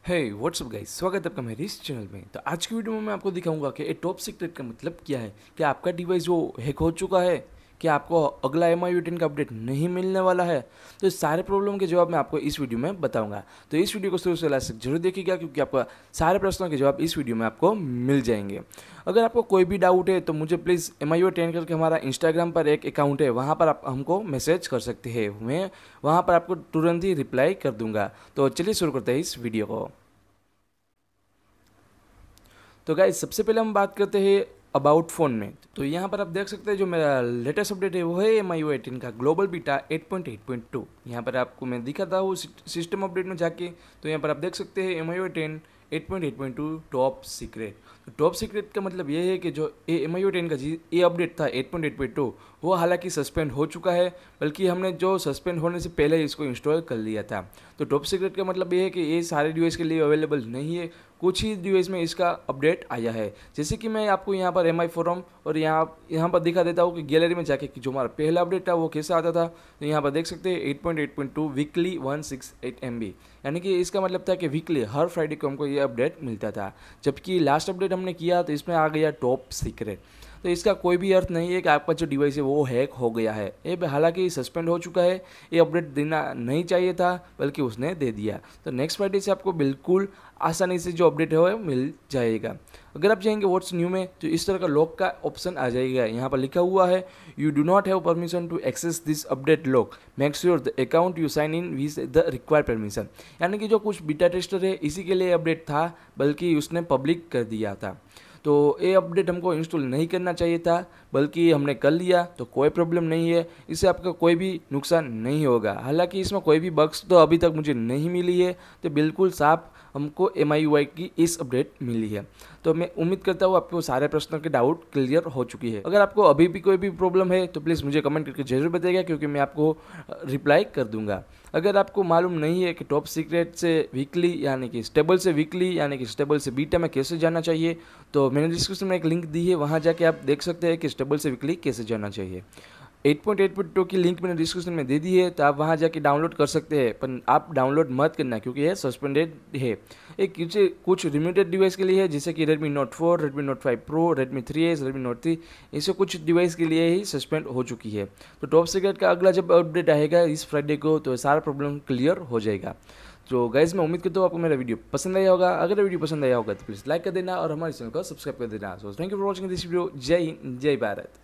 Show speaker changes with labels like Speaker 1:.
Speaker 1: हे WhatsApp guys, स्वागत है आपका मेरे इस चैनल में। तो आज की वीडियो में मैं आपको दिखाऊंगा कि ये टॉप सीक्रेट का मतलब क्या है। क्या आपका डिवाइस जो हैक हो चुका है, क्या आपको अगला MiUi 10 का अपडेट नहीं मिलने वाला है। तो इस सारे प्रॉब्लम के जवाब मैं आपको इस वीडियो में बताऊंगा। तो इस वीडियो को शुरू से लास्ट तक जरूर देखिएगा, क्योंकि आपका सारे प्रश्नों के जवाब इस वीडियो में आपको मिल जाएंगे। अगर आपको कोई भी डाउट है तो मुझे प्लीज़ MiUi 10 करके हमारा इंस्टाग्राम पर एक अकाउंट है, वहाँ पर आप हमको मैसेज कर सकते हैं। मैं वहाँ पर आपको तुरंत ही रिप्लाई कर दूंगा। तो चलिए शुरू करते हैं इस वीडियो को। तो गाइस, सबसे पहले हम बात करते हैं अबाउट फ़ोन में। तो यहाँ पर आप देख सकते हैं जो मेरा लेटेस्ट अपडेट है वो है MiUi 18 का ग्लोबल बीटा 8.8.2। यहाँ पर आपको मैं दिखाता हूँ सिस्टम अपडेट में जाके। तो यहाँ पर आप देख सकते हैं MiUi 10 8.8.2 टॉप सीक्रेट। तो टॉप सीक्रेट का मतलब ये है कि जो MiUi 10 का ये अपडेट था 8.8.2, वो हालांकि सस्पेंड हो चुका है, बल्कि हमने जो सस्पेंड होने से पहले ही इसको इंस्टॉल कर लिया था। तो टॉप सीक्रेट का मतलब ये है कि ये सारे डिवाइस के लिए अवेलेबल नहीं है, कुछ ही डिवाइस में इसका अपडेट आया है। जैसे कि मैं आपको यहाँ पर MI फोरम और यहाँ पर दिखा देता हूँ कि गैलरी में जाके कि जो हमारा पहला अपडेट था वो कैसा आता था। तो यहाँ पर देख सकते हैं 8.8.2 वीकली 168 MB, यानी कि इसका मतलब था कि वीकली हर फ्राइडे को हमको ये अपडेट मिलता था। जबकि लास्ट अपडेट हमने किया तो इसमें आ गया टॉप सीक्रेट। तो इसका कोई भी अर्थ नहीं है कि आपका जो डिवाइस है वो हैक हो गया है। ये हालांकि सस्पेंड हो चुका है, ये अपडेट देना नहीं चाहिए था, बल्कि उसने दे दिया। तो नेक्स्ट फ्राइडे से आपको बिल्कुल आसानी से जो अपडेट है वो मिल जाएगा। अगर आप जाएंगे व्हाट्स न्यू में तो इस तरह का लॉक का ऑप्शन आ जाएगा। यहाँ पर लिखा हुआ है you do not have permission to access this update lock, make sure the account you sign in with the required permission. यानी कि जो कुछ बीटा टेस्टर है इसी के लिए अपडेट था, बल्कि उसने पब्लिक कर दिया था। तो ये अपडेट हमको इंस्टॉल नहीं करना चाहिए था, बल्कि हमने कर लिया तो कोई प्रॉब्लम नहीं है, इससे आपका कोई भी नुकसान नहीं होगा। हालांकि इसमें कोई भी बग्स तो अभी तक मुझे नहीं मिली है, तो बिल्कुल साफ हमको MiUI की इस अपडेट मिली है। तो मैं उम्मीद करता हूँ आपको सारे प्रश्नों के डाउट क्लियर हो चुकी है। अगर आपको अभी भी कोई भी प्रॉब्लम है तो प्लीज़ मुझे कमेंट करके जरूर बताइएगा, क्योंकि मैं आपको रिप्लाई कर दूंगा। अगर आपको मालूम नहीं है कि टॉप सीक्रेट से वीकली यानी कि स्टेबल से वीकली यानी कि स्टेबल से बीटा में कैसे जाना चाहिए, तो मैंने डिस्क्रिप्शन में एक लिंक दी है, वहाँ जाके आप देख सकते हैं कि स्टेबल से वीकली कैसे जाना चाहिए। 8.8.2 की लिंक मैंने डिस्क्रिप्शन में दे दी है, तो आप वहाँ जाके डाउनलोड कर सकते हैं। पर आप डाउनलोड मत करना, क्योंकि यह सस्पेंडेड है। एक कुछ लिमिटेड डिवाइस के लिए है, जैसे कि Redmi Note 4, Redmi Note 5 Pro, Redmi 3S, Redmi Note 3, ऐसे कुछ डिवाइस के लिए ही सस्पेंड हो चुकी है। तो टॉप सीक्रेट का अगला जब अपडेट आएगा इस फ्राइडे को, तो सारा प्रॉब्लम क्लियर हो जाएगा। तो गाइज, मैं उम्मीद करता हूँ आपको मेरा वीडियो पसंद आया होगा। अगर वीडियो पसंद आया होगा तो प्लीज़ लाइक कर देना और हमारे चैनल को सब्सक्राइब कर देना। So thank you for watching this video. जय हिंद, जय भारत।